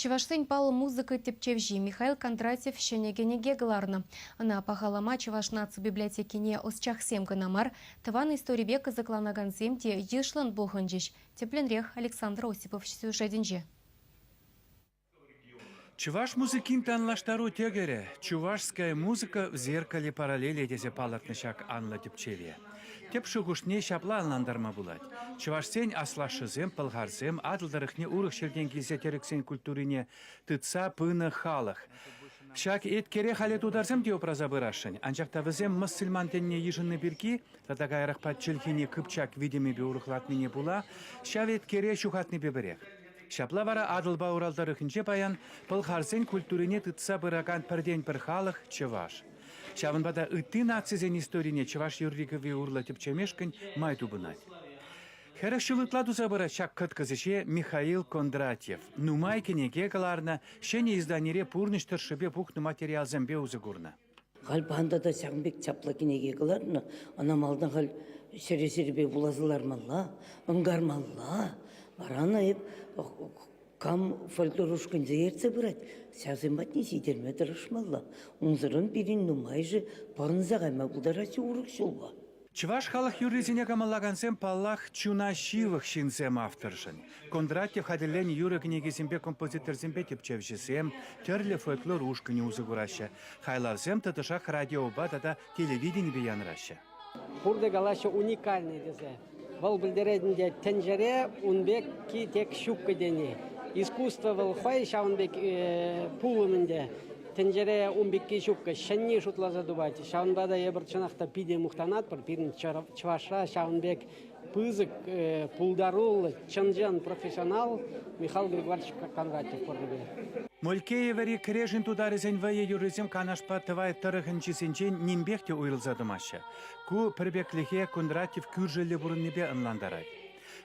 Чувашсен пал музыка тепчевжи Михаил Кондратьев щенегенеге гларна. Она пахалама Чуваш наци библиотекине осчахсем гынамар, тыван истории века закланаган земте ешлан боханжиш. Тепленрех Александр Осипов сюжетинже. Чуваш музыкин танлаштару тегере. Чувашская музыка в зеркале параллели десе палатнышак анла тепчеве. Теп шугушне шапла анландарма булать. Чувашсен аслашызем, пылгарзем, адылдарыхне урых шерден келсе терексен культурине тыца пына халах. Шак эт кере халет ударзем де образа бырашын. Анчакта візем мусульман тенне ежынны бирки, татагайрах падчылхине кыпчак видимебе урыхлатныне була, шавет кере шухатны беберех. Шапла вара адылба уралдарыхынче баян пылхарсен культурине тытса быраган пірден бір халық Чуваш. Шавынбада ытты нацизен историне Чуваш юрликове урла тепчемешкін майту бынать. Херашчылытла тузабыра шак кыткызыше Михаил Кондратьев. Нумай кенеге каларна шене изданире пурныштыр шыбе пухну материал зембе узыгурна. Хал банда да саңбек чапла кенеге каларна, ана малдан хал шере-шеребе булазылар малла, ынгармалла. Барана еп кам фольклорушкан зерце брать, сязымат не сидерме дырышмалла. Унзырын бирин нумайжы парнзагайма булдараси урық шулва. Чуваш халах юризине камалагансем паллах чунашивых шинсем авторшын. Кондратьев хаделен юры книгесембе композиторзембе тепчевжесем, терле фольклор ушкыне узыгураща. Хайлавсем татышах радиоба тата телевидение биянраща. Burada galaşı уникальный дезе. Вал билдерединде тенжере унбек ки тек шукка дени. Искусство вал хай шаунбек пулымынде. Тенжере унбек ки шукка шенни шутла задувать. Шаунбада еберчанахта пиде мухтанат пар пирин чваша шаунбек пызык пулдарул чанжан профессионал Михаил Григорьевич Кондратьев порбе. Молькеевери крежин тударызен вае юризем канашпа тывай тарыхынчисенчен нимбехте уйрылзадымаша. Ку пірбеклихе Кондратьев күржелі бұрыннебе ынландарай.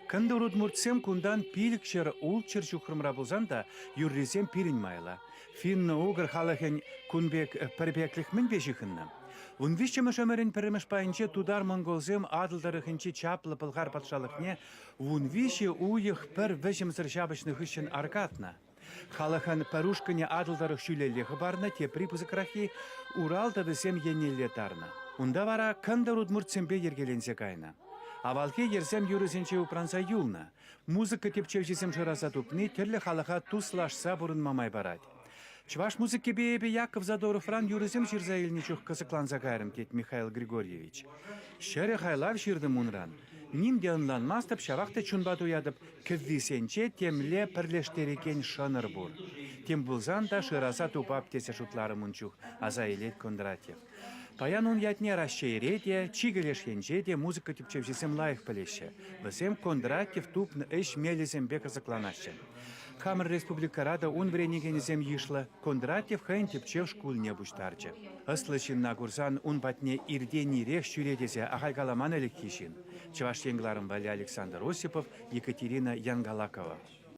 Кынды урудмуртсем кундан пилікшер улчыр шухрымра болзан да юризем пирин майла. Финны угр халахен кунбек пірбеклихмен бешіхынна. Унвишчемеш өмерін піріміш пайынче тудар монголзем адылдарыхынче чаплы пылғар патшалықне унвиші уйых пір вішімзір жабышных үшін аркатна. Халахан парушкане адылдарых шүлелегі барна те припызыкрахи Уралда візем енелетарна. Унда вара кындар удмуртсембе ергеленсе кайна. Авалке ерзем юрызенче упранса юлна. Музыка тепчевчесем жыраса тупны терлі халаха туслашса бұрын мамай барад. Чуваш музыки бейбе Яков Задоров ран юрызем жирзаилничух кызыкланса кайрым тет Михаил Григорьевич. Шере хайлав ширдым унран. Нимде ынланмастып шавақты чунбату ядып ківвисенче темле пірлештерекен шыныр бұр. Тем бұлзан да шыраса тупап тесе шутлары мұнчух Азайлет Кондратьев. Паян он ятне расшейрете, чигелешенче де музыка тепчевжесем лайық пілеші. Візем Кондратьев тупны эш мелезем бека закланашчы. Камер Республика Рада он вренегенезем ешла, Кондратьев хэн тепчев шкулне буштарчы. Ыслышын на гурзан он батне ирдени рех шюредезе ахайгаламан элекхишин. Чуваш енгларым вали Александр Осипов, Екатерина Янгалакова.